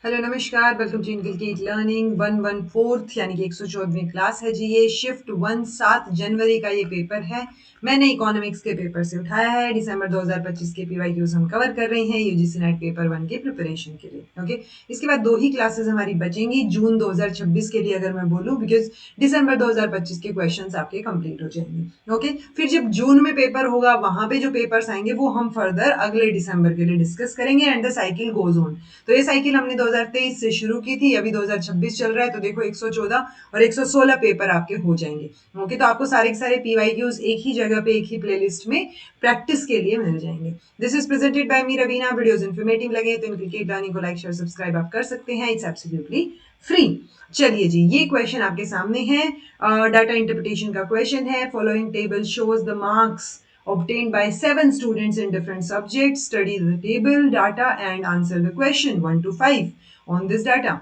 Hello नमस्कार, welcome to inculcate learning 114 यानी कि 114वीं क्लास है जी। ये शिफ्ट 1 7 जनवरी का ये पेपर है। मैंने इकोनॉमिक्स के पेपर से उठाया है। दिसंबर 2025 के पीवाईक्यूज हम कवर कर रहे हैं यूजीसी नेट पेपर 1 के प्रिपरेशन के लिए। ओके, इसके बाद दो ही क्लासेस हमारी बचेंगी जून 2026 के लिए अगर मैं बोलूँ, बिकॉज दिसंबर 2025 के क्वेश्चन आपके कंप्लीट हो जाएंगे। ओके, फिर जब जून में पेपर होगा वहां पे जो पेपर्स आएंगे वो हम फर्दर अगले दिसंबर के लिए डिस्कस करेंगे and the cycle goes on. तो ये साइकिल हमने 2023 से शुरू की थी, अभी 2026 चल रहा है, तो देखो 114 और 116 पेपर आपके हो जाएंगे। ओके, तो आपको सारे के सारे पीवाईक्यूज एक ही जगह पे एक ही प्लेलिस्ट में प्रैक्टिस के लिए मिल जाएंगे। This is presented by me Raveena. Videos informative लगे तो इनकलकेट लर्निंग को लाइक शेयर सब्सक्राइब आप कर सकते हैं। It's absolutely free. चलिए जी, ये क्वेश्चन आपके सामने है। डाटा इंटरप्रिटेशन का क्वेश्चन है। Following table shows the marks obtained by 7 students in different subjects. Study the table, data and answer the question 1 to 5 on this data.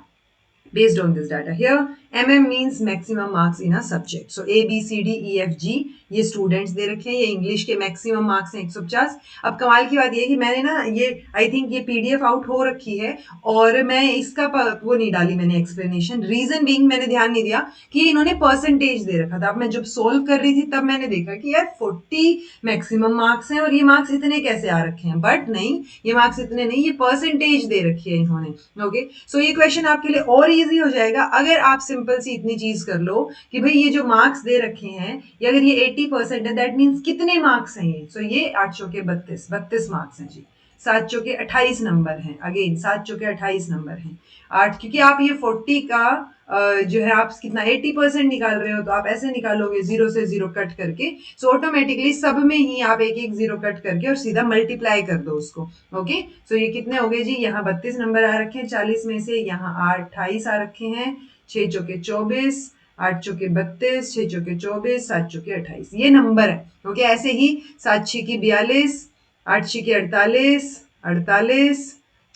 Based on this data here, MM means maximum marks in a subject. So A, B, C, D, E, F, G ये students they रखे हैं। ये English के maximum marks हैं 150। अब कमाल की बात ये है कि मैंने ना ये आई थिंक ये पीडीएफ आउट हो रखी है और मैं इसका वो नहीं डाली मैंने एक्सप्लेनेशन। रीजन बीइंग मैंने ध्यान नहीं दिया कि इन्होंने परसेंटेज दे रखा था। अब मैं जब सोल्व कर रही थी तब मैंने देखा कि यार 40 मैक्सिमम मार्क्स हैं और ये मार्क्स इतने कैसे आ रखे हैं, बट नहीं, ये मार्क्स इतने नहीं, ये परसेंटेज दे रखी है इन्होंने। ओके, सो ये क्वेश्चन आपके लिए और इजी हो जाएगा अगर आप सिंपल सी इतनी चीज कर लो कि भाई ये जो मार्क्स दे रखे हैं ये अगर ये 80% है, दैट मीन्स कितने मार्क्स हैं ये। सो ये 8 चौके 32 मार्क्स हैं जी। 7 चौके 28 नंबर हैं। अगेन 7 चौके 28 नंबर हैं। 8 क्योंकि आप ये 40 का जो है आप कितना 80% निकाल रहे हो, तो आप ऐसे निकालोगे जीरो से जीरो कट करके। सो ऑटोमेटिकली सब में ही आप एक एक जीरो कट करके और सीधा मल्टीप्लाई कर दो उसको। ओके, सो ये कितने हो गए जी, यहाँ 32 नंबर आ रखे हैं 40 में से, यहाँ 28 आ रखे हैं, 6 चौके 24, 8 चौके 32, 6 चौके 24, 7 चौके 28, ये नंबर है। ओके, ऐसे ही 7 6 की 42, 8 6 की 48, 48,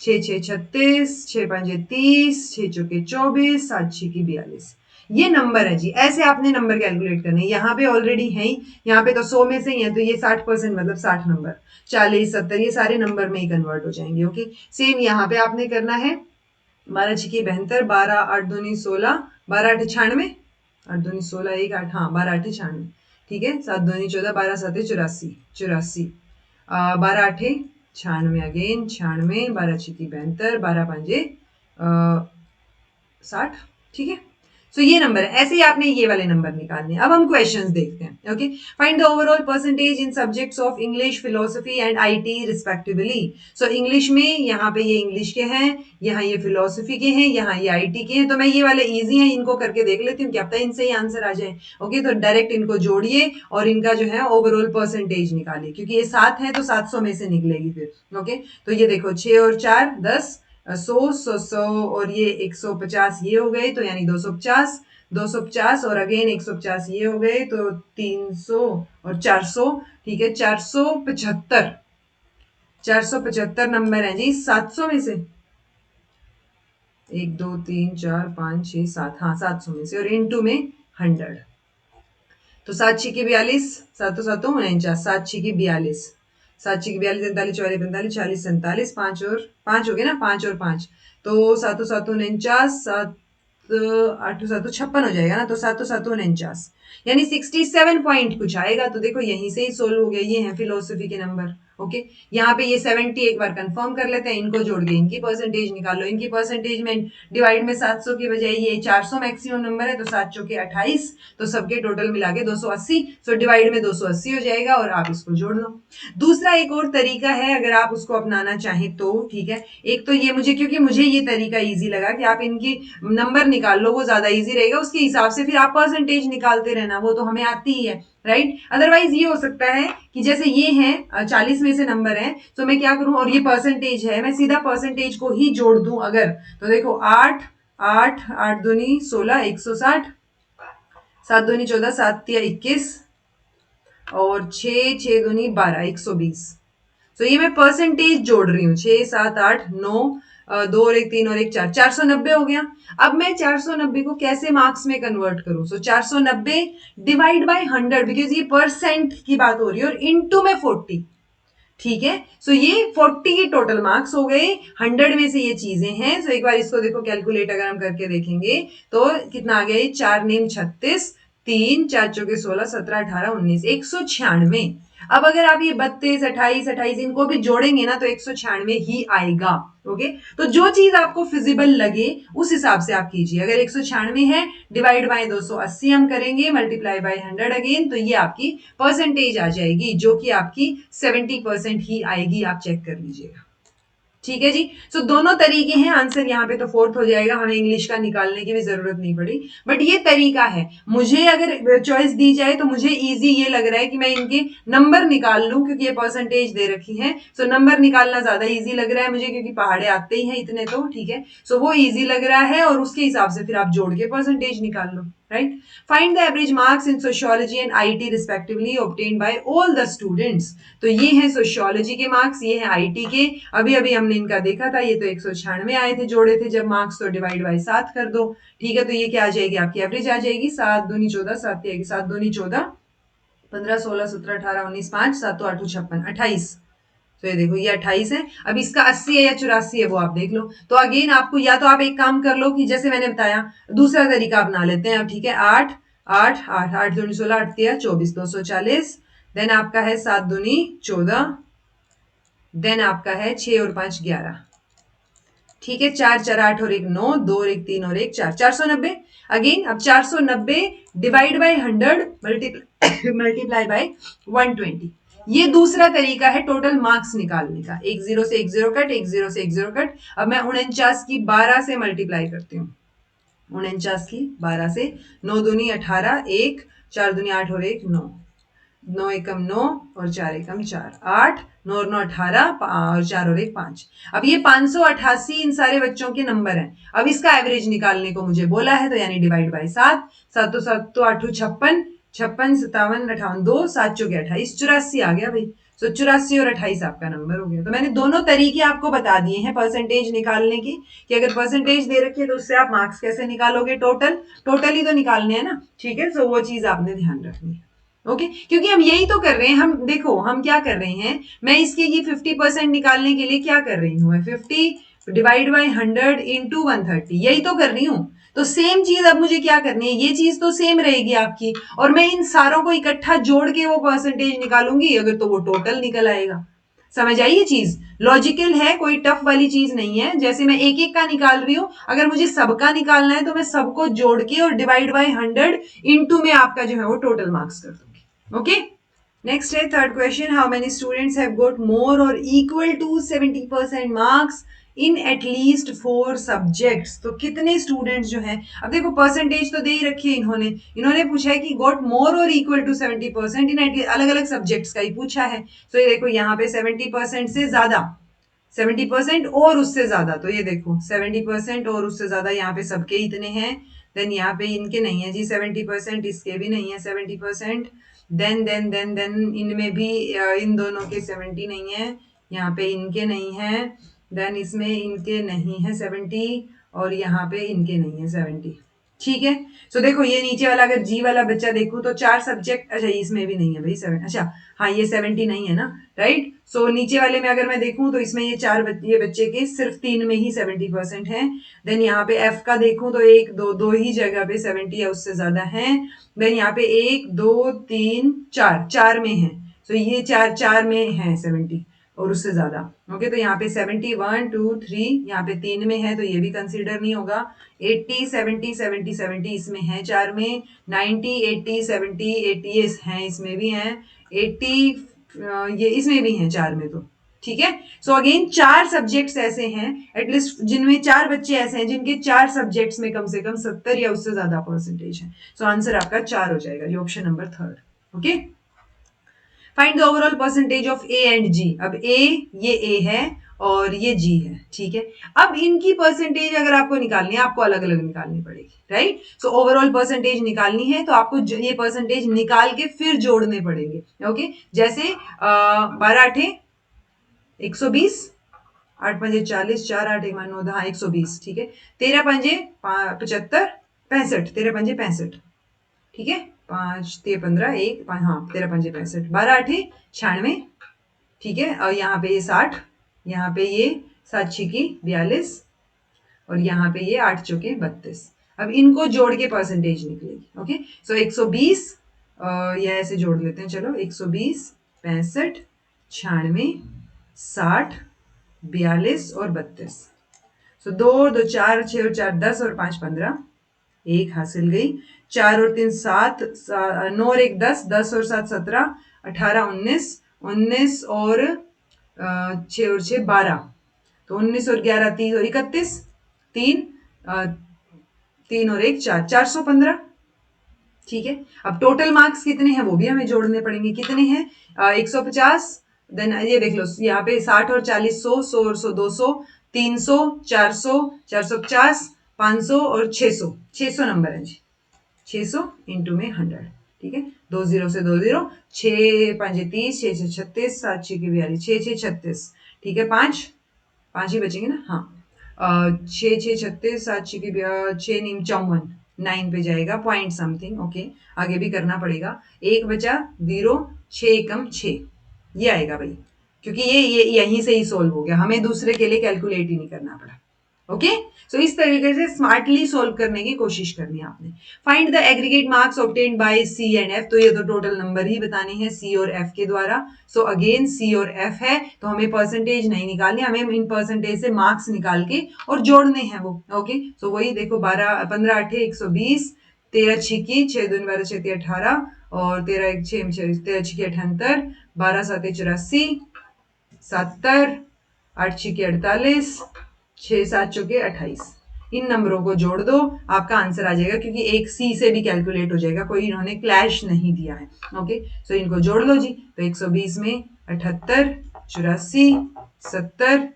6 6 36, 6 5 30, 6 चौके 24, 7 6 की 42, ये नंबर है जी। ऐसे आपने नंबर कैलकुलेट करने हैं। यहाँ पे ऑलरेडी है ही, यहाँ पे तो 100 में से ही है, तो ये 60% मतलब 60 नंबर, 40 70 ये सारे नंबर में ही कन्वर्ट हो जाएंगे। ओके, सेम यहाँ पे आपने करना है। 12 छिकी 72, 12 8 दूनी 16, 12 8 96, 8 दूनी 16, 1 8, हाँ 12 8 96, ठीक है। 7 दूनी 14, 12 7 84, 84, 12 8 96 अगेन 96, 12 छिकी 72, 12 5 60, ठीक है। सो ये नंबर है। ऐसे ही आपने ये वाले नंबर निकालने हैं। अब हम क्वेश्चंस देखते हैं। Okay, find the overall percentage in subjects of English, philosophy and IT respectively. So English में यहाँ पे ये इंग्लिश के हैं, यहाँ ये फिलोसफी के हैं, यहाँ ये आईटी के हैं। तो मैं ये वाले इजी हैं, इनको करके देख लेती हूँ, क्या पता इनसे ही आंसर आ जाए। ओके, तो डायरेक्ट इनको जोड़िए और इनका जो है ओवरऑल परसेंटेज निकालिए, क्योंकि ये 7 है तो 700 में से निकलेगी फिर। ओके, तो ये देखो 6 और 4 10, 100 और ये 150 ये हो गए, तो यानी 250, 250 और अगेन 150 ये हो गए, तो 300 और 400, ठीक है। 475, 475 नंबर है जी 700 में से। 1 2 3 4 5 6 7, हाँ 700 में से, और इनटू में 100, तो 7 6 की 42, 7 7 49, 7 6 की 42, 7 6 की 42, 43 44 45 40 47, 5 और 5 हो गए ना, 5 और 5, तो 7 7 49, 7 8 7 56 हो जाएगा ना, तो 7 7 49 यानी 67 पॉइंट कुछ आएगा। तो देखो यहीं से ही सोल्व हो गया। ये है फिलोसफी के नंबर। ओके, यहाँ पे ये 70 एक बार कंफर्म कर लेते हैं, इनको जोड़ के इनकी परसेंटेज निकालो। इनकी परसेंटेज में डिवाइड में 700 की बजाय ये 400 मैक्सिमम नंबर है, तो 7 चौके 28, तो सबके टोटल मिला के 280, सो डिवाइड में 280 हो जाएगा और आप इसको जोड़ लो। दूसरा एक और तरीका है अगर आप उसको अपनाना चाहें तो, ठीक है। एक तो ये मुझे, क्योंकि मुझे ये तरीका इजी लगा कि आप इनकी नंबर निकाल लो, वो ज्यादा इजी रहेगा। उसके हिसाब से फिर आप परसेंटेज निकालते रहना, वो तो हमें आती ही है, राइट। अदरवाइज ये हो सकता है कि जैसे ये है 40 में से नंबर है, तो मैं क्या करूं, और ये परसेंटेज है, मैं सीधा परसेंटेज को ही जोड़ दूं अगर, तो देखो 8 8 8 दूनी 16, 160, 7 दूनी 14, 7 तिया 21, और 6 6 दूनी 12, 120। तो ये मैं परसेंटेज जोड़ रही हूँ, 6 7 8 9, 2 और 1 3 और 1 4, 490 हो गया। अब मैं 490 को कैसे मार्क्स में कन्वर्ट करूं? सो 490 डिवाइड बाय 100, बिकॉज ये परसेंट की बात हो रही है, और इनटू में 40, ठीक है। सो ये 40 के टोटल मार्क्स हो गए, 100 में से ये चीजें हैं। सो एक बार इसको देखो कैलकुलेट अगर हम करके देखेंगे तो कितना आ गया, ये 4 नेम 36, 3 4 चौके 16, 17 18 19, 196। अब अगर आप ये 32 28 28 इनको भी जोड़ेंगे ना तो 196 ही आएगा। ओके, तो जो चीज आपको फिजिबल लगे उस हिसाब से आप कीजिए। अगर 196 है, डिवाइड बाय 280 हम करेंगे, मल्टीप्लाई बाय 100 अगेन, तो ये आपकी परसेंटेज आ जाएगी जो कि आपकी 70% ही आएगी। आप चेक कर लीजिएगा। ठीक है जी। सो दोनों तरीके हैं, आंसर यहाँ पे तो फोर्थ हो जाएगा, हमें इंग्लिश का निकालने की भी जरूरत नहीं पड़ी, बट ये तरीका है। मुझे अगर चॉइस दी जाए तो मुझे इजी ये लग रहा है कि मैं इनके नंबर निकाल लूं, क्योंकि ये परसेंटेज दे रखी है। सो नंबर निकालना ज्यादा इजी लग रहा है मुझे, क्योंकि पहाड़े आते ही हैं इतने तो, ठीक है। सो वो इजी लग रहा है और उसके हिसाब से फिर आप जोड़ के परसेंटेज निकाल लो, right. Find the average marks in sociology and IT respectively obtained by all the students. तो ये है सोशियोलॉजी के मार्क्स, ये है आईटी के। अभी अभी हमने इनका देखा था, ये तो 196 आए थे, जोड़े थे जब मार्क्स, तो डिवाइड बाय 7 कर दो। ठीक है, तो ये क्या आ जाएगी, आपकी एवरेज आ जाएगी 7 दूनी 14, 7 आएगी 7 दूनी 14, 15 16 17 18 19 5 7 8 56 28। तो ये देखो ये 28 है। अब इसका 80 है या 84 है वो आप देख लो। तो अगेन आपको, या तो आप एक काम कर लो कि जैसे मैंने बताया, दूसरा तरीका अपना लेते हैं अब, ठीक है। 8 8 8 8 दूनी 16, 8 3 24, 240। देन आपका है 7 दूनी 14, देन आपका है 6 और 5 11, ठीक है। 4 4 8 और 1 9, 2 और 1 3 और 1 4, 490। अगेन अब 490 डिवाइड बाय 100 मल्टीप्लाई बाय 120। ये दूसरा तरीका है टोटल मार्क्स निकालने का। एक जीरो से एक जीरो कट, एक जीरो से एक जीरो कट। अब मैं 49 की 12 से मल्टीप्लाई करती हूँ, 49 की 12 से, 9 दूनी 18, 1 4 दूनी 8 और 1 9, 9 एकम 9 और 4 एकम 4, 8 9 और 9 18 और 4 और 1 5। अब ये 588 इन सारे बच्चों के नंबर हैं। अब इसका एवरेज निकालने को मुझे बोला है, तो यानी डिवाइड बाय 7, 7 तो 7 तो 8 56, 56 57 58 2 7 चौके 28, 84 आ गया भाई। तो 84 और 28 आपका नंबर हो गया। तो मैंने दोनों तरीके आपको बता दिए हैं परसेंटेज निकालने की, कि अगर परसेंटेज दे रखी है तो उससे आप मार्क्स कैसे निकालोगे, टोटल ही तो निकालने हैं ना, ठीक है। सो वो चीज आपने ध्यान रखनी है। ओके, क्योंकि हम यही तो कर रहे हैं। हम देखो हम क्या कर रहे हैं, मैं इसके ये 50% निकालने के लिए क्या कर रही हूँ, मैं 50 डिवाइड बाई 100 इंटू 130, यही तो कर रही हूँ। तो सेम चीज अब मुझे क्या करनी है, ये चीज तो सेम रहेगी आपकी, और मैं इन सारों को इकट्ठा जोड़ के वो परसेंटेज निकालूंगी, अगर तो वो टोटल निकल आएगा। समझ आई ये चीज, लॉजिकल है, कोई टफ वाली चीज नहीं है। जैसे मैं एक एक का निकाल रही हूं, अगर मुझे सबका निकालना है तो मैं सबको जोड़ के और डिवाइड बाय 100 इंटू में आपका जो है वो टोटल मार्क्स कर दूंगी। Okay. Next है third question. How many students have got more or equal to 70% marks in at least 4 subjects? तो कितने स्टूडेंट्स जो हैं, अब देखो परसेंटेज तो दे ही रखी है इन्होंने, पूछा है कि गॉट मोर और इक्वल टू 70% इन अलग अलग सब्जेक्ट्स का ही पूछा है। तो ये देखो यहाँ पे 70% से ज्यादा, 70% और उससे ज्यादा, तो ये देखो 70% और उससे ज्यादा, यहाँ पे सबके इतने हैं। देन यहाँ पे इनके नहीं है जी 70%, इसके भी नहीं है 70%। देन इनमें भी इन दोनों के 70 नहीं है, यहाँ पे इनके नहीं है। देन इसमें इनके नहीं है 70, और यहाँ पे इनके नहीं है 70। ठीक है। सो देखो ये नीचे वाला, अगर जी वाला बच्चा देखूं तो 4 सब्जेक्ट, अच्छा इसमें भी नहीं है भाई 7, अच्छा हाँ ये 70 नहीं है ना, राइट। सो नीचे वाले में अगर मैं देखूं तो इसमें ये ये बच्चे के सिर्फ 3 में ही 70% है। देन यहाँ पे एफ का देखूं तो एक दो ही जगह पे 70 या उससे ज्यादा है। देन यहाँ पे 1 2 3 4 4 में है, तो ये चार में है 70 और उससे ज्यादा। ओके, तो यहाँ पे 70 1 2 3, यहाँ पे 3 में है तो ये भी कंसीडर नहीं होगा। 80 70 70 70 इसमें है 4 में, 90 80 70 80 ये हैं इसमें भी हैं, 80 ये इसमें भी हैं 4 में, तो ठीक है। सो अगेन 4 सब्जेक्ट्स ऐसे हैं एटलीस्ट जिनमें 4 बच्चे ऐसे हैं जिनके 4 सब्जेक्ट्स में कम से कम 70 या उससे ज्यादा परसेंटेज है। सो आंसर आपका 4 हो जाएगा, ये option number 3। Okay, find the overall percentage of A and G. अब ये ए है और ये जी है, ठीक है। अब इनकी परसेंटेज अगर आपको निकालनी है, आपको अलग अलग निकालनी पड़ेगी, राइट। सो ओवरऑल परसेंटेज निकालनी है तो आपको ये परसेंटेज निकाल के फिर जोड़ने पड़ेंगे। ओके, जैसे 12 आठे 120, 8 पंजे 40, 4 8 1 9 10 120, ठीक है। 13 पंजे 75 65, 13 पंजे 65, ठीक है। 5 13 15 1 5, हाँ 13 पंजे 65, 12 आठे 96, ठीक है, और यहाँ पे ये 60, यहाँ पे ये 7 छिकी 42, और यहाँ पे ये 8 चौके 32। अब इनको जोड़ के परसेंटेज निकलेगी। ओके, सो 120, या ऐसे जोड़ लेते हैं, चलो 120, 65, 96, 60, 42 और 32। सो 2 और 2 4, 6 और 4 10 और 5 15, एक हासिल गई। 4 और 3 7, 9 और 1 10, 10 और 7 17, 18 19, 19 और 6 और 6 12, तो 19 और 11 30 और 31, 3 3 और 1 4, 415। ठीक है, अब टोटल मार्क्स कितने हैं वो भी हमें जोड़ने पड़ेंगे। कितने हैं? 150, देन ये देख लो यहाँ पे 60 और 40 100, 100 और 100 200, 300, 400, 450, 500 और 600, 600 नंबर है जी। 600 इंटू में 100। ठीक है, 2 0 से 2 0, 6 5 30, 6 6 36, 7 6 की 42, 6 6 36। ठीक है, 5 5 ही बचेंगे ना। हाँ, 6 6 36, 7 6 की 6 नीम 54, 9 पे जाएगा पॉइंट समथिंग। ओके, आगे भी करना पड़ेगा। एक बचा 0, 6 कम 6, ये आएगा भाई, क्योंकि ये यहीं से ही सोल्व हो गया, हमें दूसरे के लिए कैलकुलेट ही नहीं करना पड़ा। ओके, सो इस तरीके से स्मार्टली सोल्व करने की कोशिश करनी है आपने। Find the aggregate marks obtained by C and F, तो ये तो टोटल नंबर ही बताने हैं सी और एफ के द्वारा। सो अगेन सी और एफ है, तो हमें परसेंटेज नहीं निकालनी, हमें इन परसेंटेज से मार्क्स निकाल के और जोड़ने हैं वो। ओके, सो वही देखो 12 15 8 120, 13 छिकी 6 दूनी 12 6 18, और 13 1 6 13 छिकी 78, 12 7 84, 70, 8 छिकी 48, 6 7 चौके 28। इन नंबरों को जोड़ दो, आपका आंसर आ जाएगा, क्योंकि एक सी से भी कैलकुलेट हो जाएगा, कोई इन्होंने क्लैश नहीं दिया है। ओके, सो इनको जोड़ लो जी, तो 120 में 78, 84, 70,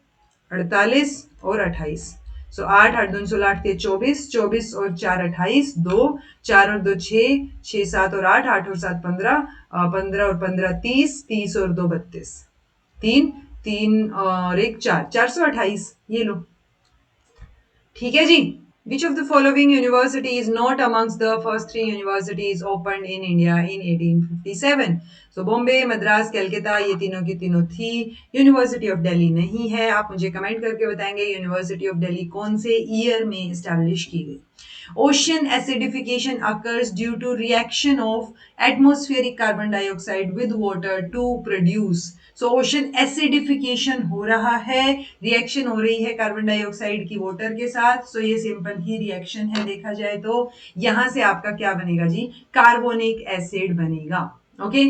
48 और 28। सो 8 8 2 16, 8 24, 24 और 4 28, 2 4 और 2 6, 6 7 और 8, 8 और 7 15, 15 और 15 30, 30 और 2 32, 3 3 और 1 4, 428। ये लो, ठीक है जी। Which of the following university is not amongst the first three universities opened in India in 1857? So Bombay, Madras, Calcutta, ये तीनों की तीनों थी। यूनिवर्सिटी ऑफ दिल्ली नहीं है। आप मुझे कमेंट करके बताएंगे यूनिवर्सिटी ऑफ दिल्ली कौन से ईयर में इस्टेब्लिश की गई। Ocean acidification occurs due to reaction of atmospheric carbon dioxide with water to produce. So ocean acidification हो रहा है, रिएक्शन हो रही है कार्बन डाइऑक्साइड की वाटर के साथ। सो ये सिंपल ही रिएक्शन है देखा जाए तो। यहां से आपका क्या बनेगा जी? कार्बोनिक एसिड बनेगा। ओके,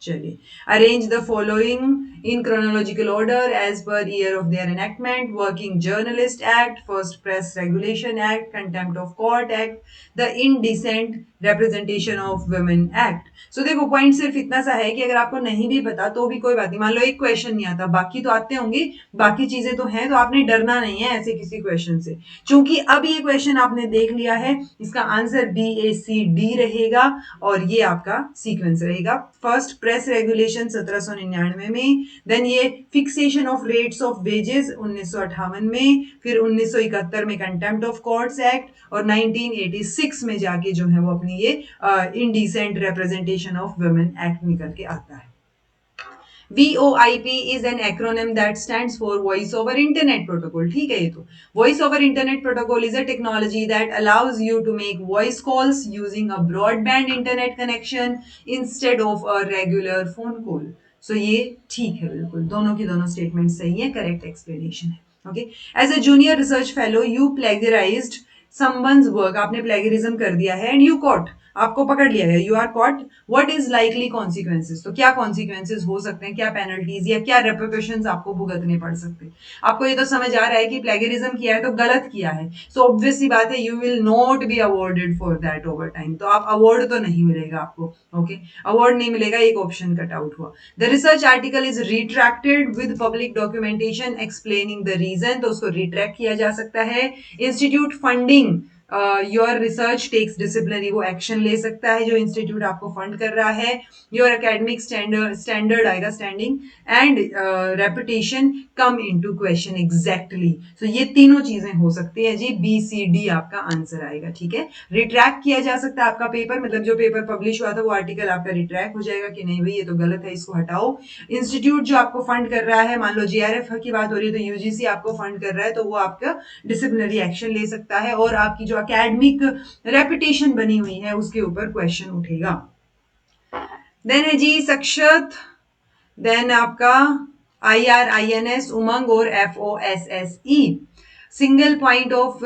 चलिए, arrange the following in chronological order as per year of their enactment. Working journalist act, first press regulation act, contempt of court act, the indecent representation of women act. So देखो, point सिर्फ इतना सा है कि अगर आपको नहीं भी पता तो भी कोई बात नहीं, मान लो एक क्वेश्चन नहीं आता, बाकी तो आते होंगे, बाकी चीजें तो हैं, तो आपने डरना नहीं है ऐसे किसी क्वेश्चन से। चूंकि अब ये क्वेश्चन आपने देख लिया है, इसका आंसर BACD रहेगा, और ये आपका सीक्वेंस रहेगा। फर्स्ट प्रेस रेगुलेशन 1799 में, देन ये fixation of rates of wages 1958 में, फिर 1971 में कंटेम्प्ट ऑफ कोर्ट्स एक्ट, और 1986 में जाके जो है वो अपनी ये indecent representation of women act निकल के आता है। VoIP is an acronym that stands for Voice over Internet Protocol. ठीक है, ये तो Voice over Internet Protocol is a technology that allows you to make voice calls using a broadband internet connection instead of a regular phone call. So ये ठीक है, बिल्कुल दोनों की दोनों स्टेटमेंट सही है, करेक्ट एक्सप्लेनेशन है। Okay, as a junior research fellow you plagiarised someone's work, आपने प्लेगरिज्म कर दिया है, एंड यू कॉट, आपको पकड़ लिया गया, you are caught, what is likely consequences, तो क्या कॉन्सिक्वेंसेज हो सकते हैं, क्या पेनल्टीज या क्या रेपरकशंस आपको भुगतने पड़ सकते हैं। आपको ये तो समझ आ रहा है कि प्लेगरिज्म किया है तो गलत किया है, सो ऑब्वियस सी बात है you will not be awarded for that over time, तो आप अवार्ड तो नहीं मिलेगा आपको। ओके, अवार्ड नहीं मिलेगा, एक ऑप्शन कट आउट हुआ। The research article is retracted with public documentation explaining the reason, तो उसको रिट्रैक्ट किया जा सकता है। Institute funding your research takes disciplinary, वो एक्शन ले सकता है जो इंस्टीट्यूट आपको फंड कर रहा है। योर एकेडमिक स्टैंडर्ड आएगा, standing and reputation come into question exactly. So ये तीनों चीजें हो सकती है जी, बी सी डी आपका आंसर आएगा। ठीक है, रिट्रैक्ट किया जा सकता है आपका पेपर, मतलब जो पेपर पब्लिश हुआ था वो आर्टिकल आपका रिट्रैक्ट हो जाएगा कि नहीं भाई ये तो गलत है, इसको हटाओ। इंस्टीट्यूट जो आपको फंड कर रहा है, मान लो जीआरएफ की बात हो रही है तो यूजीसी आपको फंड कर रहा है, तो वो आपका डिसिप्लिनरी एक्शन ले सकता है और आपकी जो एकेडमिक रेपुटेशन बनी हुई है उसके ऊपर क्वेश्चन उठेगा। देन है जी सक्षत, देन आपका IRINS उमंग और FOSSE, single point of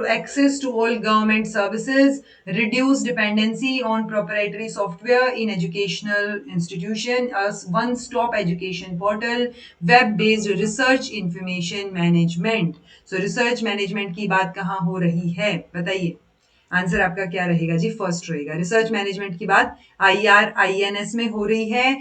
access to all government services, reduce dependency on proprietary software in educational institution, a one-stop education portal, web-based research information management. So research management की बात कहाँ हो रही है बताइए, आंसर आपका क्या रहेगा जी, फर्स्ट रहेगा। रिसर्च मैनेजमेंट की बात IRINS में हो रही है।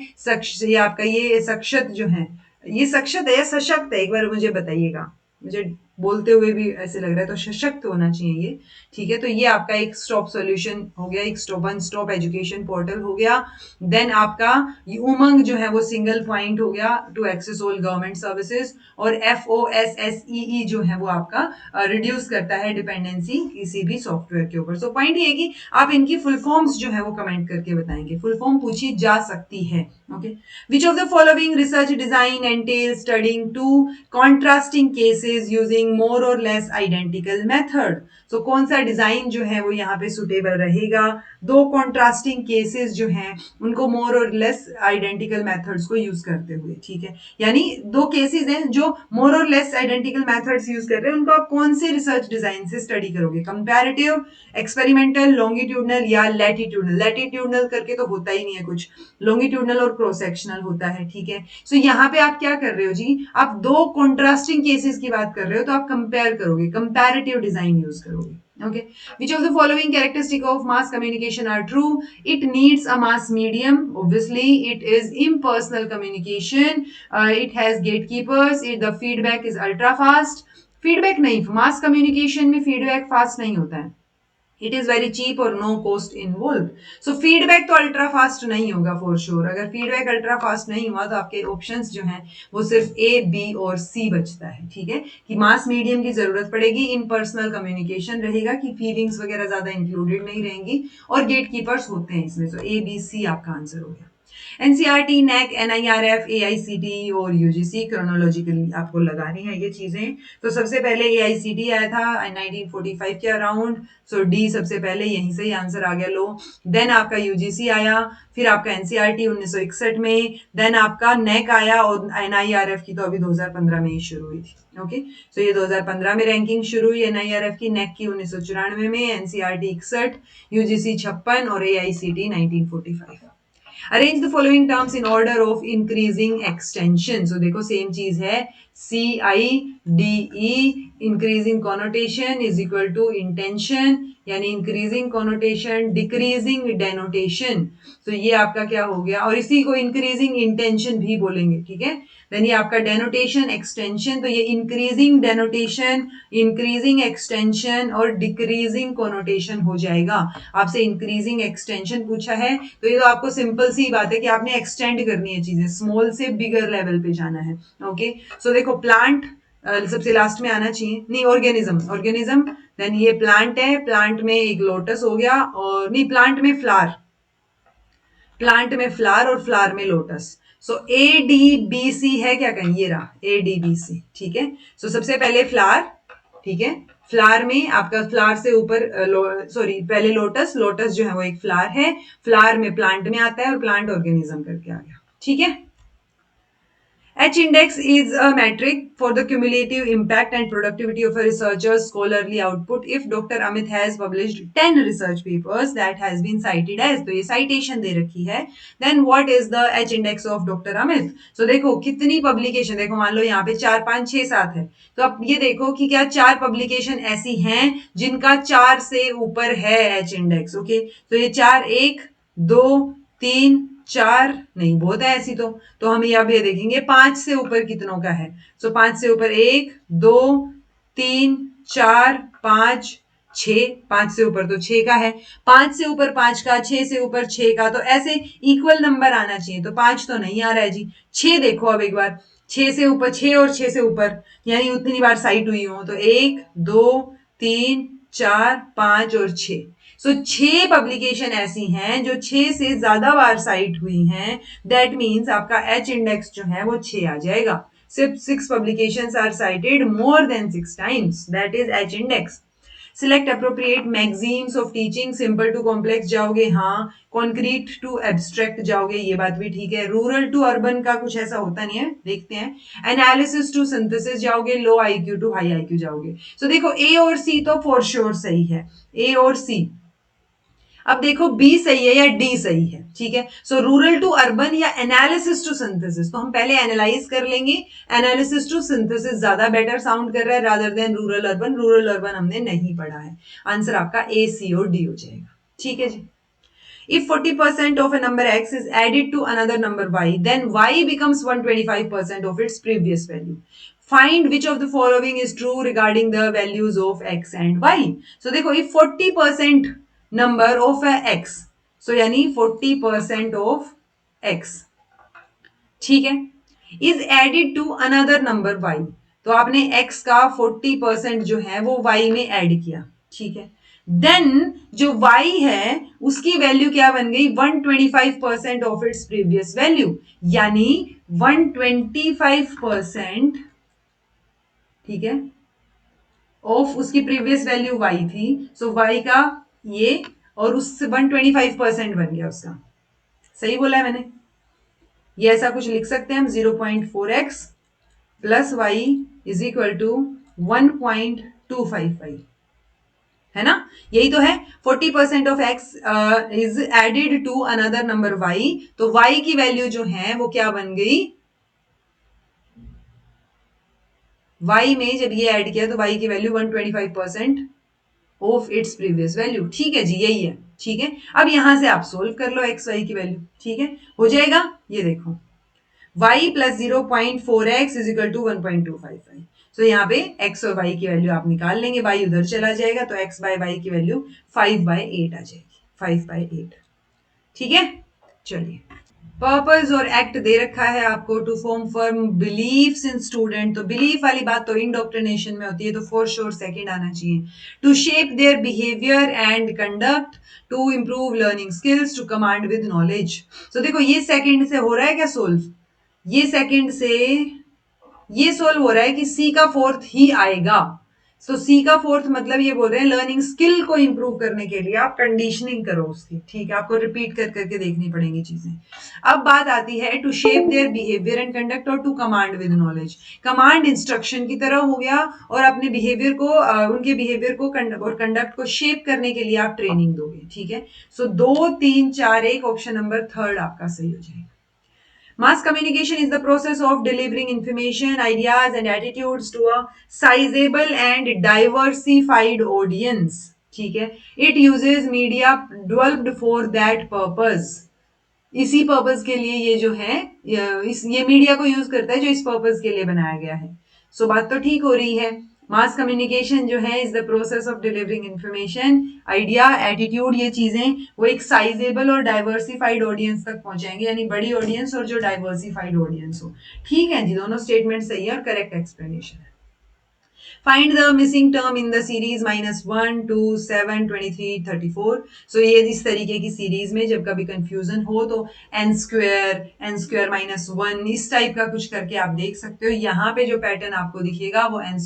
ये आपका ये सक्षत जो है, ये सक्षत है या सशक्त है, एक बार मुझे बताइएगा, मुझे बोलते हुए भी ऐसे लग रहा है, तो सशक्त होना चाहिए ये। ठीक है, तो ये आपका एक स्टॉप सॉल्यूशन हो गया, एक वन स्टॉप एजुकेशन पोर्टल हो गया। देन आपका ये उमंग जो है वो सिंगल पॉइंट हो गया to access all government services, और FOSSEE जो है वो आपका रिड्यूस करता है डिपेंडेंसी किसी भी सॉफ्टवेयर के ऊपर। सो पॉइंट ये है कि आप इनकी फुल फॉर्म्स जो है वो कमेंट करके बताएंगे, फुल फॉर्म पूछी जा सकती है। Okay, which of the following research design entail studying to contrasting cases using more और लेस आइडेंटिकल मेथड। सो कौन सा डिजाइन जो है वो यहाँ पे सुटेबल रहेगा, दो कॉन्ट्रास्टिंग केसेस जो हैं उनको मोर और लेस आइडेंटिकल मेथड्स को यूज करते हुए। ठीक है, यानी दो केसेस हैं जो मोर और लेस आइडेंटिकल मेथड्स यूज कर रहे हैं, उनको आप कौन से रिसर्च डिजाइन से स्टडी करोगे, कंपैरेटिव, एक्सपेरिमेंटल, लॉन्गिट्यूडनल या लैटिट्यूडनल। लैटिट्यूडनल करके तो होता ही नहीं है कुछ, लॉन्गिट्यूडनल और क्रॉस सेक्शनल होता है। ठीक है, सो यहाँ पे आप क्या कर रहे हो जी, आप दो कॉन्ट्रास्टिंग केसेस की बात कर रहे हो तो आप कंपेयर करोगे, कंपैरेटिव डिजाइन यूज करोगे। Okay, which of the following characteristic of mass communication are true? It needs a mass medium, obviously it is impersonal communication, it has gatekeepers, the feedback is ultra fast. feedback नहीं, mass communication में feedback fast नहीं होता है, it is very cheap और no cost involve. सो feedback तो ultra fast नहीं होगा for sure. अगर फीडबैक अल्ट्रा फास्ट नहीं हुआ तो आपके ऑप्शंस जो हैं वो सिर्फ A, B और C बचता है। ठीक है, कि मास मीडियम की जरूरत पड़ेगी, इम्पर्सनल कम्युनिकेशन रहेगा, कि फीलिंग्स वगैरह ज्यादा इंक्लूडेड नहीं रहेंगी, और गेट कीपर्स होते हैं इसमें। तो A, B, C आपका आंसर हो गया। NCERT, NAC, NIRF, AICTE और UGC क्रोनोलॉजिकली आपको लगानी है ये चीजें। तो सबसे पहले AICTE आया था 1945 के अराउंड, सो डी सबसे पहले, यहीं से ही आंसर आ गया लो। देन आपका UGC आया, फिर आपका NCERT 1961 में, देन आपका NAC आया, और NIRF की तो अभी 2015 में ही शुरू हुई थी। ओके, सो ये 2015 में रैंकिंग शुरू हुई NIRF की, NAC की 1994 में, NCERT 61, UGC 56 और AICTE 1945। Arrange the following terms in order of increasing extension. So देखो सेम चीज है, CIDE, increasing connotation is equal to intension, यानी इंक्रीजिंग कॉनोटेशन, डिक्रीजिंग डेनोटेशन। तो ये आपका क्या हो गया, और इसी को इंक्रीजिंग इंटेंशन भी बोलेंगे। ठीक है, देन ये आपका डेनोटेशन एक्सटेंशन, तो ये इंक्रीजिंग डेनोटेशन, इंक्रीजिंग एक्सटेंशन और डिक्रीजिंग कॉनोटेशन हो जाएगा। आपसे इंक्रीजिंग एक्सटेंशन पूछा है तो ये तो आपको सिंपल सी बात है कि आपने एक्सटेंड करनी है चीजें, स्मॉल से बिगर लेवल पे जाना है। ओके, सो देखो प्लांट सबसे लास्ट में आना चाहिए, नहीं ऑर्गेनिज्म, ऑर्गेनिज्म, देन ये प्लांट है, प्लांट में एक लोटस हो गया, और नहीं प्लांट में फ्लावर, प्लांट में फ्लावर और फ्लावर में लोटस। सो ADBC है क्या, कहीं ये रहा ADBC। ठीक है, सो सबसे पहले फ्लावर, ठीक है, फ्लावर में आपका फ्लावर से ऊपर सॉरी पहले लोटस, लोटस जो है वो एक फ्लावर है, फ्लावर में प्लांट में आता है, और प्लांट ऑर्गेनिज्म करके आ गया। ठीक है, H index is a metric for the cumulative impact and productivity of a researcher's scholarly output. If Dr. Amit has published 10 research papers that has been cited as, तो ये citation दे रखी है, then what is the H index of Dr. Amit? So देखो कितनी publication, देखो मान लो यहाँ पे 4, 5, 6, 7 है, तो अब ये देखो कि क्या 4 publication ऐसी हैं जिनका 4 से ऊपर है H index। ओके, तो ये 4, 1, 2, 3, 4 नहीं, बहुत है ऐसी तो हम यहाँ पे देखेंगे 5 से ऊपर कितनों का है। सो 5 से ऊपर 1, 2, 3, 4, 5, 6, 5 से ऊपर तो 6 का है, 5 से ऊपर 5 का, 6 से ऊपर 6 का, तो ऐसे इक्वल नंबर आना चाहिए, तो 5 तो नहीं आ रहा है जी। 6 देखो अब एक बार, 6 से ऊपर, 6 और 6 से ऊपर यानी उतनी बार साइट हुई हो, तो 1 2 3 4 5 और 6। सो 6 पब्लिकेशन ऐसी हैं जो 6 से ज्यादा बार साइट हुई हैं, दैट मीन्स आपका एच इंडेक्स जो है वो 6 आ जाएगा। सिर्फ 6 publications are cited more than 6 times, that is H index. Select appropriate magazines of teaching, simple to complex जाओगे हाँ, कॉन्क्रीट टू एब्स्ट्रैक्ट जाओगे, ये बात भी ठीक है, रूरल टू अर्बन का कुछ ऐसा होता नहीं है, देखते हैं। एनालिसिस टू सिंथेसिस जाओगे, लो आईक्यू टू हाई आईक्यू जाओगे। सो देखो ए और सी तो फॉर श्योर सही है, ए और सी। अब देखो बी सही है या डी सही है, ठीक है। सो रूरल टू अर्बन या एनालिसिस टू सिंथेसिस, तो हम पहले एनालाइज कर लेंगे। एनालिसिस टू सिंथेसिस ज्यादा बेटर साउंड कर रहा है rather than rural urban, rural urban हमने नहीं पढ़ा है। आंसर आपका ए सी और डी हो जाएगा, ठीक है जी। If 40% of a number x is added to another number y, then y becomes 125% of its previous value. Find which of the following is true regarding the values of x and y. So देखो, if 40% number of a x, so यानी 40% of x, ठीक है, is added to another number y, तो आपने x का 40% जो है वो y में ऐड किया, ठीक है। देन जो y है उसकी वैल्यू क्या बन गई, 125% ऑफ इट्स प्रीवियस वैल्यू, यानी 125%, ठीक है, ऑफ उसकी प्रीवियस वैल्यू y थी, सो y का ये और उससे 125% बन गया उसका। सही बोला है मैंने, ये ऐसा कुछ लिख सकते हैं हम, 0.4x plus Y is equal to 1.255, है ना, यही तो है। 40% of x is added to another number y, तो y की वैल्यू जो है वो क्या बन गई, y में जब ये ऐड किया तो y की value 125% of its previous value, ठीक है जी, यही है, ठीक है। अब यहां से आप सोल्व कर लो x y की वैल्यू, ठीक है, हो जाएगा। ये देखो y plus 0.4x is equal to 1.255, so यहाँ पे x और y की वैल्यू आप निकाल लेंगे, y उधर चला जाएगा तो x बाय y की वैल्यू 5/8 आ जाएगी, 5/8, ठीक है। चलिए, पर्पस और एक्ट दे रखा है आपको, to form firm beliefs in student, तो बिलीफ वाली बात तो इंडोक्ट्रिनेशन में होती है, तो फॉर श्योर सेकंड आना चाहिए। To shape their behaviour and conduct, to improve learning skills, to command with knowledge. तो देखो ये सेकंड से हो रहा है क्या सोल्व, ये सेकंड से ये सोल्व हो रहा है कि सी का फोर्थ ही आएगा। सो सी का फोर्थ मतलब ये बोल रहे हैं लर्निंग स्किल को इंप्रूव करने के लिए आप कंडीशनिंग करो उसकी, ठीक है, आपको रिपीट कर करके देखनी पड़ेंगी चीजें। अब बात आती है to shape their behaviour and conduct और to command with knowledge. Command instruction की तरह हो गया और अपने बिहेवियर को उनके बिहेवियर को और कंडक्ट को शेप करने के लिए आप ट्रेनिंग दोगे, ठीक है। सो 2 3 4 1 ऑप्शन नंबर थर्ड आपका सही हो जाएगा। Mass communication is the process of delivering information, ideas, and attitudes to a sizable and diversified audience. ठीक है, it uses media developed for that purpose. इसी पर्पस के लिए ये जो है ये मीडिया को यूज करता है जो इस पर्पस के लिए बनाया गया है। सो बात तो ठीक हो रही है। मास कम्युनिकेशन जो है is the process of delivering information, idea, attitude, ये चीजें वो एक साइजेबल और डाइवर्सिफाइड ऑडियंस तक पहुंचाएंगे, यानी बड़ी ऑडियंस और जो डाइवर्सिफाइड ऑडियंस हो। ठीक है जी, दोनों स्टेटमेंट सही है और करेक्ट एक्सप्लेनेशन है। Find the missing term in the series -1, 2, 7, 23, 34. So ये इस तरीके की सीरीज में जब कभी कंफ्यूजन हो तो n² -1 इस टाइप का कुछ करके आप देख सकते हो। यहाँ पे जो पैटर्न आपको दिखेगा वो n²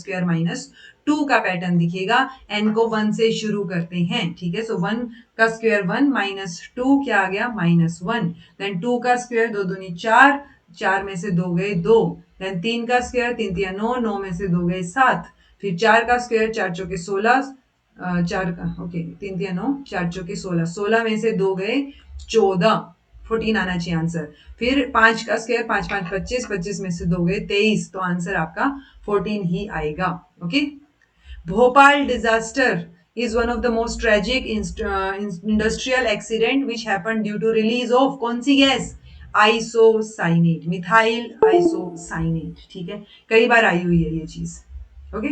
-2 का पैटर्न दिखेगा। n को 1 से शुरू करते हैं, ठीक है। सो 1 का स्क्वायर 1 -2 क्या आ गया -1, देन 2 का स्क्वायर 2 दूनी 4, 4 में से 2 गए 2, देन 3 का स्क्वायर 3 3 9, 9 में से 2 गए 7, फिर 4 का स्क्वायर 4 चौके 16, 4 का ओके 3 3 9, 4 चौके 16, 16 में से 2 गए 14, 14 आना चाहिए आंसर। फिर 5 का स्क्वायर 5 5 25, 25 में से 2 गए 23, तो आंसर आपका 14 ही आएगा। Okay, Bhopal disaster is one of the most tragic industrial accident which happened due to release of कौन सी गैस, आइसोसाइनेट, मिथाइल आइसोसाइनेट, ठीक है, कई बार आई हुई है ये चीज। Okay,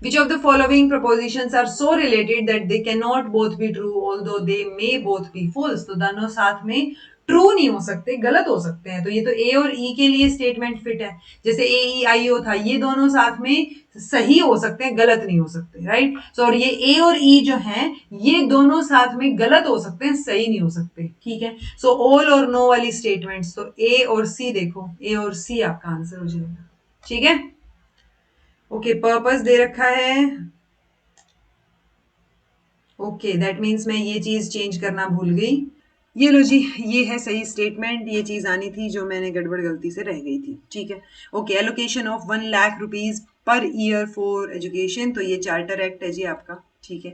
Which of the following propositions are so related that they cannot both be true although they may both be false? तो दोनों साथ में ट्रू नहीं हो सकते, गलत हो सकते हैं। तो ये तो ए और ई के लिए स्टेटमेंट फिट है। जैसे ए ई आई ओ था, ये दोनों साथ में सही हो सकते हैं, गलत नहीं हो सकते, राइट। सो और ये ए और ई जो हैं, ये दोनों साथ में गलत हो सकते हैं, सही नहीं हो सकते, ठीक है। सो ऑल और नो वाली स्टेटमेंट्स, तो ए और सी देखो, ए और सी आपका आंसर हो जाएगा, ठीक है। ओके, पर्पस दे रखा है। ओके, दैट मीन्स मैं ये चीज चेंज करना भूल गई। ये लो जी, ये है सही स्टेटमेंट। ये चीज आनी थी जो मैंने गड़बड़ गलती से रह गई थी, ठीक है। Okay, allocation of 1 lakh rupees per year for education, तो ये चार्टर एक्ट है जी आपका, ठीक है।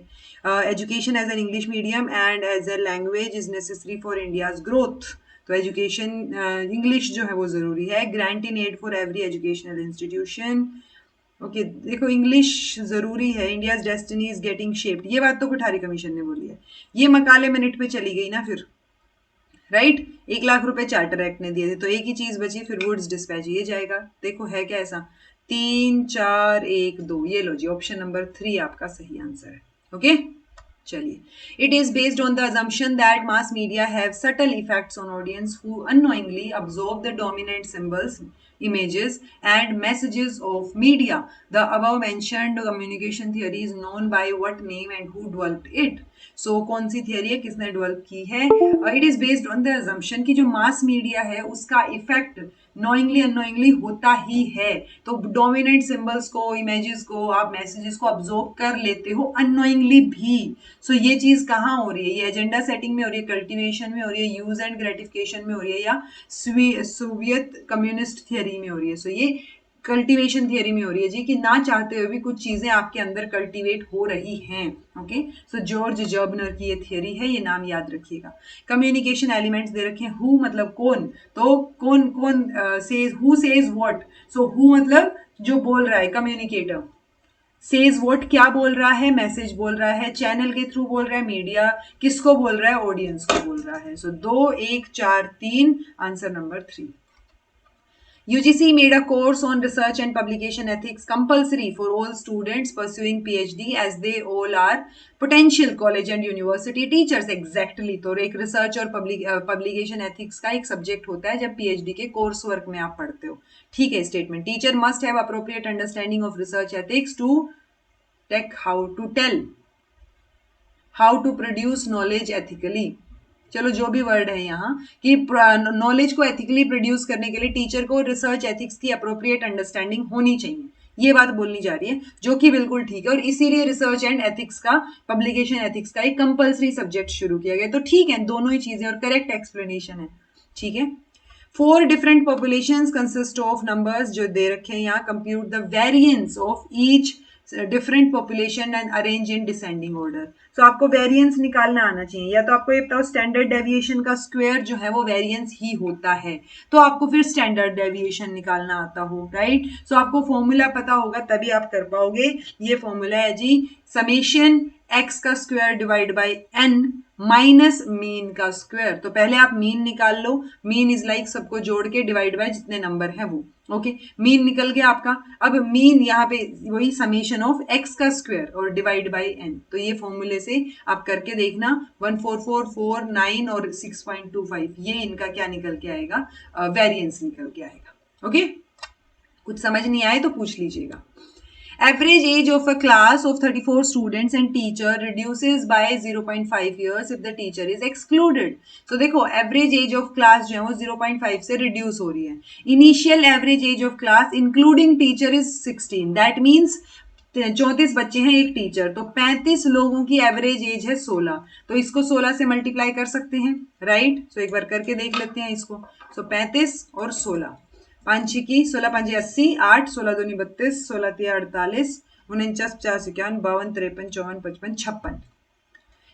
Education as an English medium and as a language is necessary for India's growth, तो एजुकेशन इंग्लिश जो है वो जरूरी है। Grant in aid for every educational institution, okay देखो इंग्लिश जरूरी है। India's destiny is getting shaped, ये बात तो कोठारी कमीशन ने बोली है। ये मकाले मिनट पे चली गई ना फिर, राइट। 1 लाख रुपए चार्टर एक्ट ने दिए थे, तो एक ही चीज बची फिर, वुड्स डिस्पैच, ये जाएगा। देखो है क्या ऐसा, 3 4 1 2, ये लो जी, ऑप्शन नंबर 3 आपका सही आंसर है। ओके, चलिए। It is based on the assumption that mass media have subtle effects on audience who unknowingly absorb the dominant symbols, images and messages of media. The above mentioned communication theory is known by what name and who developed it? So कौन सी theory है, किसने develop की है? It is based on the assumption कि जो mass media है उसका effect knowingly unknowingly होता ही है। तो डोमिनेंट सिंबल्स को, इमेजेस को, आप मैसेजेस को अब्जॉर्ब कर लेते हो अनोइंगली भी। सो ये चीज कहाँ हो रही है? ये एजेंडा सेटिंग में हो रही है, कल्टीवेशन में हो रही है, यूज एंड ग्रेटिफिकेशन में हो रही है, या सोवियत कम्युनिस्ट थियरी में हो रही है? सो ये कल्टीवेशन थियरी में हो रही है जी, कि ना चाहते हुए भी कुछ चीजें आपके अंदर कल्टीवेट हो रही हैं। ओके, सो जॉर्ज जर्बनर की ये थियरी है, ये नाम याद रखिएगा। कम्युनिकेशन एलिमेंट्स दे रखे हैं। हु मतलब कौन, तो कौन कौन says, who says what. So who मतलब जो बोल रहा है, कम्युनिकेटर। सेज व्हाट क्या बोल रहा है, मैसेज बोल रहा है, चैनल के थ्रू बोल रहा है, मीडिया किसको बोल रहा है, ऑडियंस को बोल रहा है। सो 2 1 4 3, answer number 3। UGC made a course on research and publication ethics compulsory for all students pursuing PhD as they all are potential college and university teachers. Exactly, तो एक रिसर्च और पब्लिकेशन एथिक्स का एक subject होता है जब PhD के course work में आप पढ़ते हो, ठीक है। Statement, teacher must have appropriate understanding of research ethics to take how to tell how to produce knowledge ethically. चलो जो भी वर्ड है यहाँ, कि नॉलेज को एथिकली प्रोड्यूस करने के लिए टीचर को रिसर्च एथिक्स की अप्रोप्रिएट अंडरस्टैंडिंग होनी चाहिए, ये बात बोलनी जा रही है, जो कि बिल्कुल ठीक है। और इसीलिए रिसर्च एंड एथिक्स का, पब्लिकेशन एथिक्स का एक कंपलसरी सब्जेक्ट शुरू किया गया। तो ठीक है, दोनों ही चीजें और करेक्ट एक्सप्लेनेशन है, ठीक है। 4 different populations consist of numbers जो दे रखे हैं यहाँ, compute the variance of each different population and arrange in descending order. तो आपको वेरिएंस निकालना आना चाहिए, या तो आपको ये बताओ स्टैंडर्ड डेविएशन का स्क्वायर जो है वो वेरिएंस ही होता है, तो आपको फिर स्टैंडर्ड डेविएशन निकालना आता हो, राइट। सो आपको फॉर्मूला पता होगा तभी आप कर पाओगे। ये फॉर्मूला है जी, समेशन एक्स का square divide by N minus mean का स्क्वायर। तो पहले आप मीन निकाल लो, मीन इज लाइक सबको जोड़ के डिवाइड बाय जितने नंबर है वो, ओके। मीन निकल गया आपका। अब मीन यहाँ पे वही समेशन ऑफ एक्स का स्क्वायर और डिवाइड बाय एन, तो ये फॉर्मूले से आप करके देखना। 14449 और 6.25, ये इनका क्या निकल के आएगा, वेरिएंस निकल के आएगा, ओके। कुछ समझ नहीं आए तो पूछ लीजिएगा। Average age of a class of 34 students and teacher reduces by 0.5 years if the teacher is excluded. So देखो average age of class जो है वो 0.5 से reduce हो रही है। Initial average age of class including teacher is 16. That means 34 बच्चे हैं, एक टीचर, तो 35 लोगों की एवरेज एज है 16। तो इसको 16 से मल्टीप्लाई कर सकते हैं, राइट। सो एक बार करके देख लेते हैं इसको। सो 35 और 16, 5 की 16 5 80, 8 16 2 32, 16 3 48, 49 50 51 52 53 54 55 56,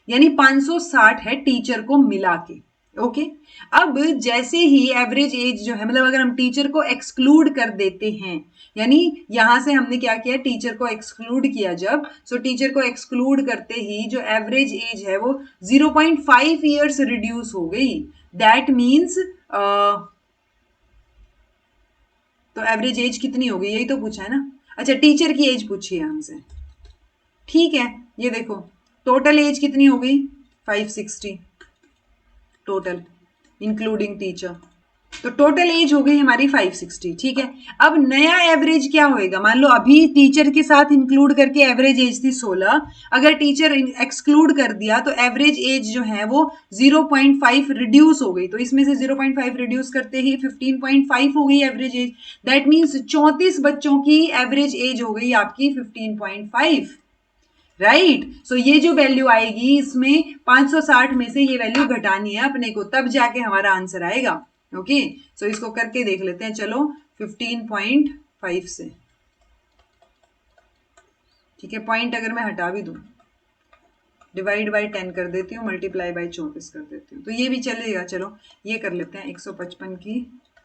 यानी 560 है टीचर को मिला के, ओके। अब जैसे ही एवरेज एज जो है, मतलब अगर हम टीचर को एक्सक्लूड कर देते हैं, यानी यहां से हमने क्या किया, टीचर को एक्सक्लूड किया जब, सो टीचर को एक्सक्लूड करते ही जो एवरेज एज है वो 0.5 ईयर्स रिड्यूस हो गई। दैट मीन्स तो एवरेज एज कितनी हो गई, यही तो पूछा है ना। अच्छा, टीचर की एज पूछी है हमसे, ठीक है। ये देखो टोटल एज कितनी हो गई 560 टोटल इंक्लूडिंग टीचर, तो टोटल एज हो गई हमारी 560, ठीक है। अब नया एवरेज क्या होएगा, मान लो अभी टीचर के साथ इंक्लूड करके एवरेज एज थी 16, अगर टीचर एक्सक्लूड कर दिया तो एवरेज एज जो है वो 0.5 रिड्यूस हो गई, तो इसमें से 0.5 रिड्यूस करते ही 15.5 हो गई एवरेज एज। दैट मीन्स 34 बच्चों की एवरेज एज हो गई आपकी 15.5, राइट। सो ये जो वैल्यू आएगी इसमें 560 में से ये वैल्यू घटानी है अपने को, तब जाके हमारा आंसर आएगा। ओके, सो इसको करके देख लेते हैं, चलो 15.5 से, ठीक है। पॉइंट अगर मैं हटा भी दूं, डिवाइड बाई 10 कर देती हूँ, मल्टीप्लाई बाई 34 कर देती हूँ, तो ये भी चलेगा। चलो ये कर लेते हैं, 155 की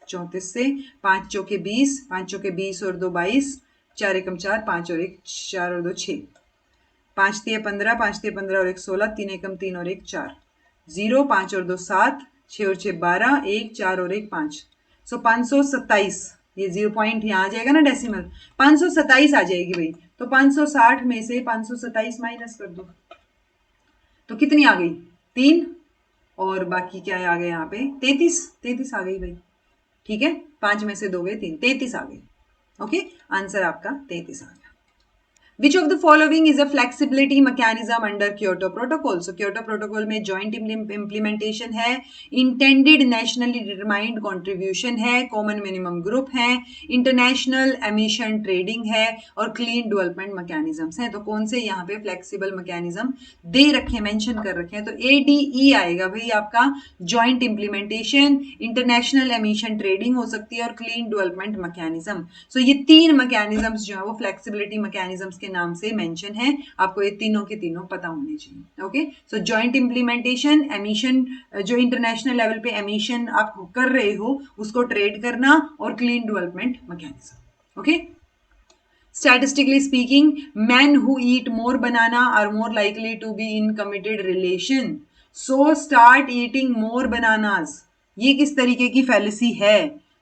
34 से, 5 चौके 20, 5 चौके 20 और 2 22, 4 एकम 4, 5 और 1 4 और 2 6, 5 तिये 15, 5 तिये 15 और 1 16, 3 एकम 3 और 1 4, 0, 5 और 2 7, 6 और 6 12, 1 4 और 1 5, सो 527, ये 0 पॉइंट यहाँ आ जाएगा ना डेसिमल, 527 आ जाएगी भाई। तो 560 में से 527 माइनस कर दो, तो कितनी आ गई 3, और बाकी क्या आ गया यहाँ पे 33 आ गई भाई, ठीक है। 5 में से 2 गए 3, 33 आ गई। ओके, आंसर आपका 33 आ गया। Which of the following is a flexibility mechanism under Kyoto Protocol? So Kyoto Protocol में joint implementation है, intended nationally determined contribution है, common minimum group है, international emission trading है, और clean development mechanisms हैं। तो कौन से यहाँ पे flexible mechanism दे रखे, mention कर रखे हैं, तो ADE आएगा भाई आपका joint implementation, international emission trading हो सकती है, और clean development mechanism। So ये तीन mechanisms जो है वो flexibility mechanisms के नाम से मेंशन है, आपको ये तीनों के तीनों पता होने चाहिए। ओके, सो जॉइंट इंप्लीमेंटेशन, एमिशन, जो इंटरनेशनल लेवल पे एमिशन आप कर रहे हो उसको ट्रेड करना, और clean development mechanism. Okay, statistically speaking, men who eat more banana are more likely to be in committed relation, so start eating more bananas। ये किस तरीके की फैलेसी है?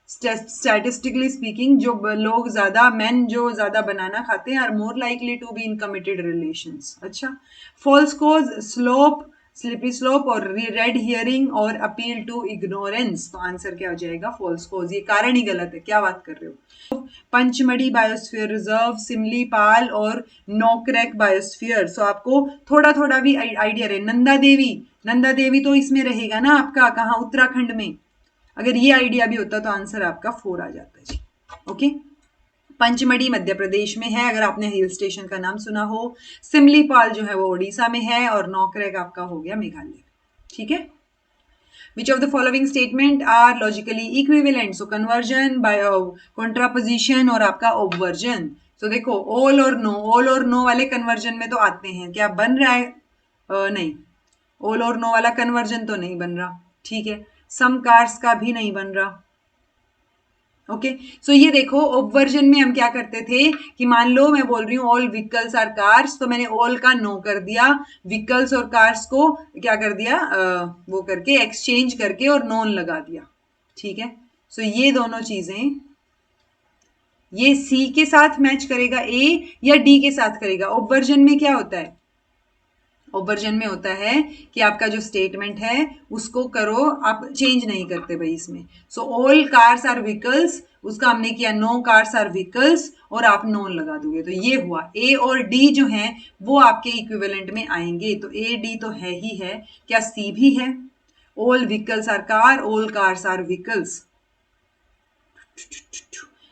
स्टैटिस्टिकली स्पीकिंग जो लोग ज्यादा, मेन जो ज्यादा बनाना खाते हैं, are more likely to be in committed relations. अच्छा, false cause, slope, slippery slope, और रेड हियरिंग, और अपील टू इग्नोरेंस। तो आंसर क्या हो जाएगा फॉल्स कोज, ये कारण ही गलत है, क्या बात कर रहे हो। पंचमढ़ी बायोस्फीयर रिजर्व, सिमलीपाल और नौक्रैक बायोस्फीयर। सो आपको थोड़ा थोड़ा भी आइडिया रहे। नंदा देवी तो इसमें रहेगा ना आपका, कहाँ, उत्तराखंड में। अगर ये आइडिया भी होता तो आंसर आपका 4 आ जाता है जी। ओके, पंचमढ़ी मध्य प्रदेश में है, अगर आपने हिल स्टेशन का नाम सुना हो। सिमलीपाल जो है वो उड़ीसा में है, और नौक्रैक आपका हो गया मेघालय, ठीक है। Which of the following statement are logically equivalent? So conversion, by contraposition, और आपका obversion। So देखो all और no वाले conversion में तो आते हैं, क्या बन रहा है? नहीं, all और no वाला conversion तो नहीं बन रहा, ठीक है। some cars का भी नहीं बन रहा। ओके, सो ये देखो ऑब्वर्जन में हम क्या करते थे कि मान लो मैं बोल रही हूँ ऑल व्हीकल्स आर कार्स, तो मैंने ऑल का नो कर दिया, व्हीकल्स और कार्स को क्या कर दिया, वो करके एक्सचेंज करके और नॉन लगा दिया, ठीक है। सो ये दोनों चीजें, ये सी के साथ मैच करेगा ए, या डी के साथ करेगा। ऑब्वर्जन में क्या होता है, ऑब्वर्जन में होता है कि आपका जो स्टेटमेंट है उसको करो, आप चेंज नहीं करते भाई इसमें। So all cars are vehicles, उसका हमने किया नो कार्स आर व्हीकल्स, और आप नॉन लगा दोगे, तो ये हुआ। ए और डी जो है वो आपके इक्विवेलेंट में आएंगे, तो ए डी तो है ही है, क्या सी भी है? All vehicles are car, all cars are vehicles,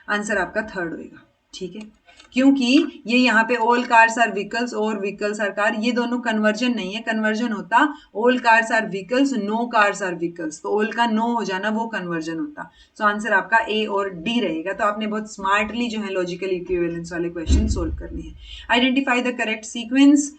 answer आपका थर्ड होगा, ठीक है। क्योंकि ये यहाँ पे ऑल कार्स आर व्हीकल्स और व्हीकल्स आर कार, ये दोनों कन्वर्जन नहीं है, कन्वर्जन होता all cars are vehicles, no cars are vehicles, तो ऑल का नो हो जाना वो कन्वर्जन होता। सो आंसर आपका ए और डी रहेगा। तो आपने बहुत स्मार्टली जो है लॉजिकल इक्विवेलेंस वाले क्वेश्चन सोल्व करने हैं। Identify the correct sequence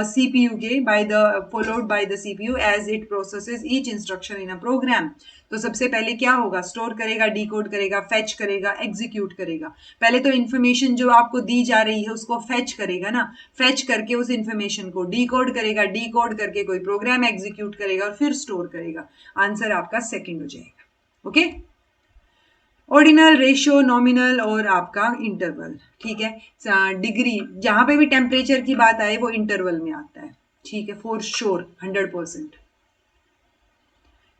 CPU के by the followed by the CPU as it processes each instruction in a program। तो सबसे पहले क्या होगा, स्टोर करेगा, डिकोड करेगा, फेच करेगा, एग्जीक्यूट करेगा। पहले तो इन्फॉर्मेशन जो आपको दी जा रही है उसको फेच करेगा ना, फेच करके उस इन्फॉर्मेशन को डिकोड करेगा, डिकोड करके कोई प्रोग्राम एग्जीक्यूट करेगा, और फिर स्टोर करेगा। आंसर आपका सेकंड हो जाएगा। ओके, ऑर्डिनल, रेशियो, नॉमिनल और आपका इंटरवल, ठीक है। डिग्री, जहां पे भी टेम्परेचर की बात आए वो इंटरवल में आता है, ठीक है, फॉर श्योर 100%।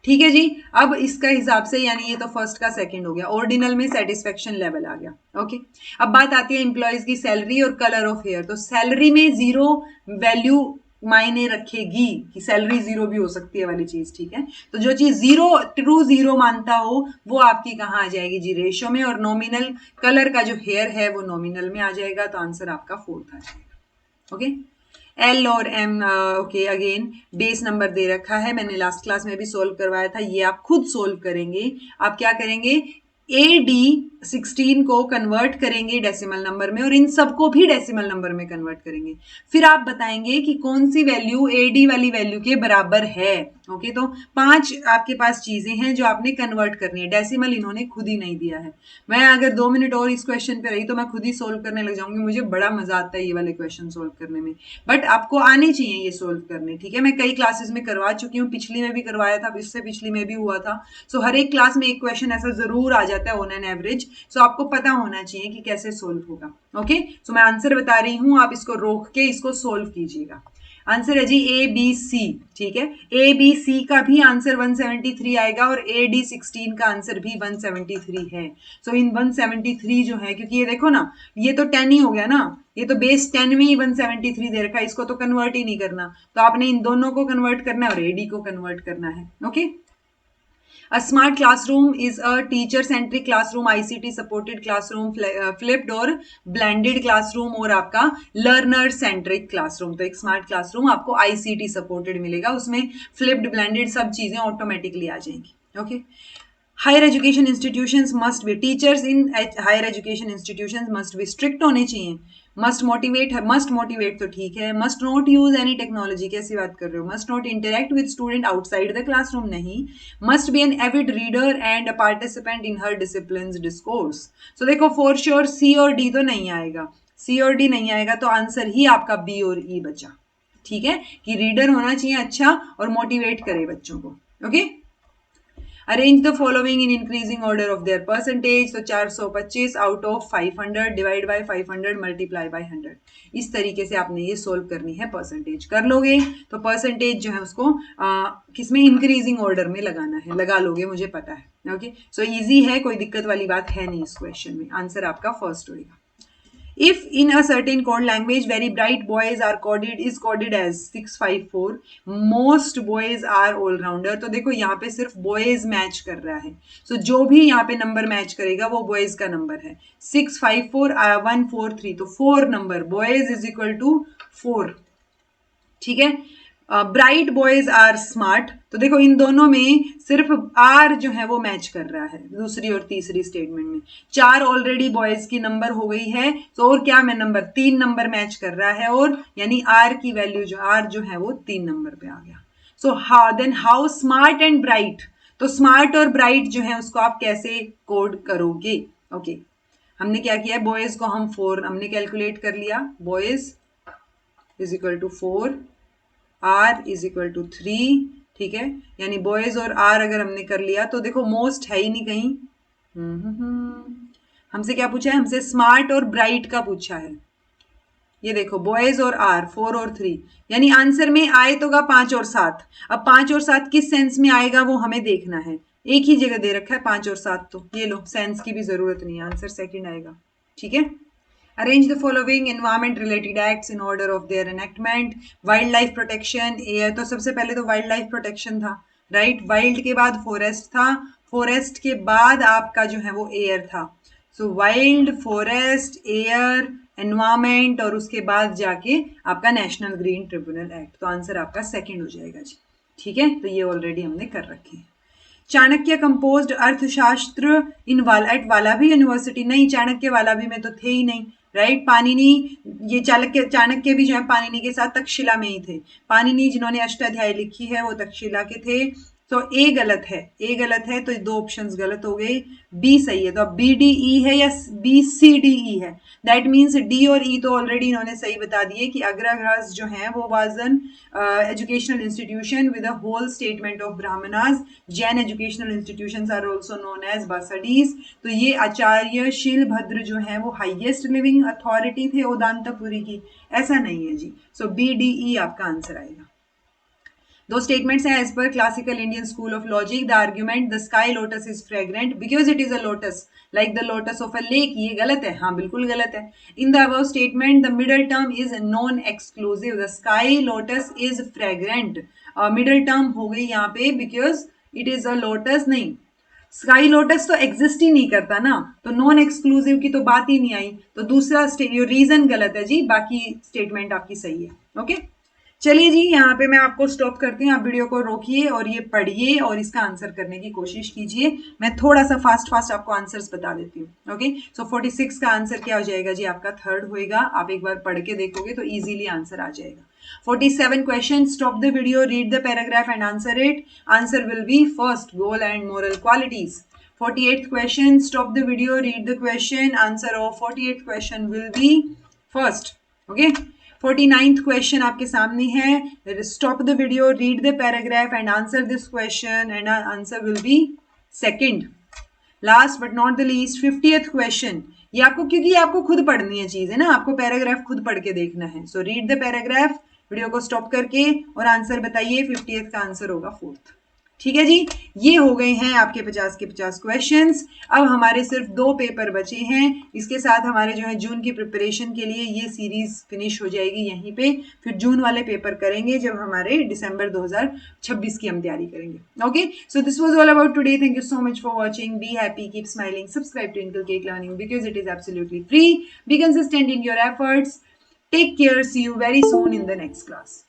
ठीक है जी। अब इसका हिसाब से यानी ये तो फर्स्ट का सेकंड हो गया, ऑर्डिनल में सेटिस्फेक्शन लेवल आ गया। ओके, अब बात आती है एम्प्लॉयज की सैलरी और कलर ऑफ हेयर। तो सैलरी में जीरो वैल्यू मायने रखेगी कि सैलरी जीरो भी हो सकती है वाली चीज, ठीक है। तो जो चीज जीरो ट्रू जीरो मानता हो वो आपकी कहाँ आ जाएगी जी, रेशो में। और नॉमिनल कलर का जो हेयर है वो नॉमिनल में आ जाएगा, तो आंसर आपका फोर्थ आ जाएगा। ओके, एल और M, okay, again base number दे रखा है, मैंने लास्ट क्लास में भी सोल्व करवाया था, ये आप खुद सोल्व करेंगे। आप क्या करेंगे, ए डी 16 को कन्वर्ट करेंगे डेसिमल नंबर में और इन सबको भी डेसिमल नंबर में कन्वर्ट करेंगे। फिर आप बताएंगे कि कौन सी वैल्यू ए डी वाली वैल्यू के बराबर है। ओके, तो 5 आपके पास चीजें हैं जो आपने कन्वर्ट करनी है, डेसिमल इन्होंने खुद ही नहीं दिया है। मैं अगर 2 मिनट और इस क्वेश्चन पे रही तो मैं खुद ही सोल्व करने लग जाऊंगी, मुझे बड़ा मजा आता है ये वाले क्वेश्चन सोल्व करने में। बट आपको आने चाहिए ये सोल्व करने, ठीक है। मैं कई क्लासेस में करवा चुकी हूँ, पिछली में भी करवाया था, इससे पिछली में भी हुआ था। सो हर एक क्लास में एक क्वेश्चन ऐसा जरूर आ जाता है ऑन एन एवरेज। सो आपको पता होना चाहिए कि कैसे सोल्व होगा। ओके, सो मैं आंसर बता रही हूँ, आप इसको रोक के इसको सोल्व कीजिएगा। आंसर है जी ए बी सी, ठीक है। ए बी सी का भी आंसर 173 आएगा और ए डी 16 का आंसर भी 173 है। सो इन 173 जो है, क्योंकि ये देखो ना, ये तो 10 ही हो गया ना, ये तो बेस 10 में ही 173 दे रखा है, इसको तो कन्वर्ट ही नहीं करना, तो आपने इन दोनों को कन्वर्ट करना है और एडी को कन्वर्ट करना है। Okay, A smart classroom is a teacher-centric classroom, ICT supported classroom, flipped और blended classroom और आपका learner-centric classroom। तो एक smart classroom आपको ICT supported मिलेगा, उसमें flipped, blended सब चीजें ऑटोमेटिकली आ जाएंगी। Okay, higher education institutions must be, teachers in higher education institutions must be strict होने चाहिए। मस्ट मोटिवेट तो ठीक है, must not use any technology, कैसी बात कर रहे हो, must not interact with student outside the classroom, नहीं। Must be an avid reader and a participant in her discipline discourse. So देखो फॉर श्योर सी और डी तो नहीं आएगा, सी और डी नहीं आएगा, तो आंसर ही आपका बी और ई बचा, ठीक है, कि रीडर होना चाहिए अच्छा और मोटिवेट करे बच्चों को। Okay, arrange the following in increasing order of their percentage. तो 425 out of 500 divide by 500 multiply by 100, इस तरीके से आपने ये सोल्व करनी है। परसेंटेज कर लोगे तो परसेंटेज जो है उसको किसमें, इंक्रीजिंग ऑर्डर में लगाना है, लगा लोगे, मुझे पता है। ओके, सो इजी है, कोई दिक्कत वाली बात है नहीं इस क्वेश्चन में, आंसर आपका फर्स्ट होगा। If in a certain code language very bright boys are coded as 654, most boys are all rounder। तो देखो यहाँ पे सिर्फ boys मैच कर रहा है, so जो भी यहाँ पे नंबर मैच करेगा वो boys का नंबर है। 654 143, तो 4 number boys is equal to 4, ठीक है। ब्राइट बॉयज आर स्मार्ट, तो देखो इन दोनों में सिर्फ आर जो है वो मैच कर रहा है दूसरी और तीसरी स्टेटमेंट में। 4 ऑलरेडी बॉयज की नंबर हो गई है, तो और क्या मैं नंबर 3 नंबर मैच कर रहा है, और यानी आर की वैल्यू जो आर जो है वो 3 नंबर पे आ गया। So how smart and bright, तो स्मार्ट और ब्राइट जो है उसको आप कैसे कोड करोगे। ओके, हमने क्या किया, बॉयज को हम 4 हमने कैलकुलेट कर लिया, boys is equal to 4, R is equal to 3, ठीक है। यानी बॉयज और आर अगर हमने कर लिया तो देखो मोस्ट है ही नहीं कहीं। हमसे क्या पूछा है, हमसे स्मार्ट और ब्राइट का पूछा है। ये देखो बॉयज और आर 4 और 3, यानी आंसर में आए तो 5 और 7। अब 5 और 7 किस सेंस में आएगा वो हमें देखना है, एक ही जगह दे रखा है 5 और 7, तो ये लो, सेंस की भी जरूरत नहीं है, आंसर सेकंड आएगा, ठीक है। Arrange the following environment related acts in order of their enactment। Wild life protection, air, तो सबसे पहले तो वाइल्ड लाइफ प्रोटेक्शन था, राइट। वाइल्ड के बाद फॉरेस्ट था, फॉरेस्ट के बाद आपका जो है वो एयर था। सो वाइल्ड, फॉरेस्ट, एयर, एनवायरमेंट, और उसके बाद जाके आपका नेशनल ग्रीन ट्रिब्यूनल एक्ट, तो आंसर आपका सेकंड हो जाएगा जी, ठीक है। तो ये ऑलरेडी हमने कर रखे हैं। चाणक्य कंपोज्ड अर्थशास्त्र इन एट वालाभी यूनिवर्सिटी, नहीं चाणक्य वालाभी में तो थे ही नहीं, राइट। पाणिनि, ये चाणक्य भी जो है पाणिनि के साथ तक्षशिला में ही थे। पाणिनि जिन्होंने अष्टाध्यायी लिखी है वो तक्षशिला के थे। तो ए गलत है, ए गलत है, तो दो ऑप्शंस गलत हो गए, बी सही है। तो अब बी डी ई है या बी सी डी ई है? दैट मीन्स डी और ई तो ऑलरेडी इन्होंने सही बता दिए कि अग्रहास जो है वो was an educational institution with a whole statement of Brahmanas. Jain educational institutions are also known as basadis. तो ये आचार्य शीलभद्र जो है वो हाईएस्ट लिविंग अथॉरिटी थे ओदांतपुरी की? ऐसा नहीं है जी। सो बी डी ई आपका आंसर आएगा। दो स्टेटमेंट्स हैं as per classical Indian school of logic. The argument the sky lotus is fragrant because it is a lotus like the lotus of a lake, ये गलत है? हाँ बिल्कुल गलत है। In the above statement the middle term is non exclusive. The sky lotus is fragrant, middle term हो गई यहाँ पे because it is a lotus, नहीं, स्काई लोटस तो एग्जिस्ट ही नहीं करता ना, तो नॉन एक्सक्लूसिव की तो बात ही नहीं आई। तो दूसरा रीजन गलत है जी, बाकी स्टेटमेंट आपकी सही है। ओके चलिए जी, यहाँ पे मैं आपको स्टॉप करती हूँ। आप वीडियो को रोकिए और ये पढ़िए और इसका आंसर करने की कोशिश कीजिए। मैं थोड़ा सा फास्ट फास्ट आपको आंसर्स बता देती हूँ। ओके सो 46 का आंसर क्या हो जाएगा जी? आपका थर्ड होएगा। आप एक बार पढ़ के देखोगे तो इजीली आंसर आ जाएगा। 47 question, stop the video, read the paragraph and answer it. Answer will be first, goal and moral qualities. 48th question, stop the video, read the question. Answer of 48th question will be first. Okay. 49th question आपके सामने है, stop the video, read the paragraph and answer this question and answer will be second. Last but not the least 50th question, ये आपको, क्योंकि ये आपको खुद पढ़नी है चीज है ना, आपको पैराग्राफ खुद पढ़ के देखना है। So read the paragraph, video को स्टॉप करके और आंसर बताइए। 50th का आंसर होगा फोर्थ। ठीक है जी, ये हो गए हैं आपके 50 के 50 क्वेश्चंस। अब हमारे सिर्फ 2 पेपर बचे हैं। इसके साथ हमारे जो है जून की प्रिपरेशन के लिए ये सीरीज फिनिश हो जाएगी यहीं पे। फिर जून वाले पेपर करेंगे जब हमारे दिसंबर 2026 की हम तैयारी करेंगे। Okay so this was all about today. Thank you so much for watching. Be happy, keep smiling, subscribe to Twinkle Cake Learning because it is absolutely free. Be consistent in your efforts. Take care, see you very soon in the next class.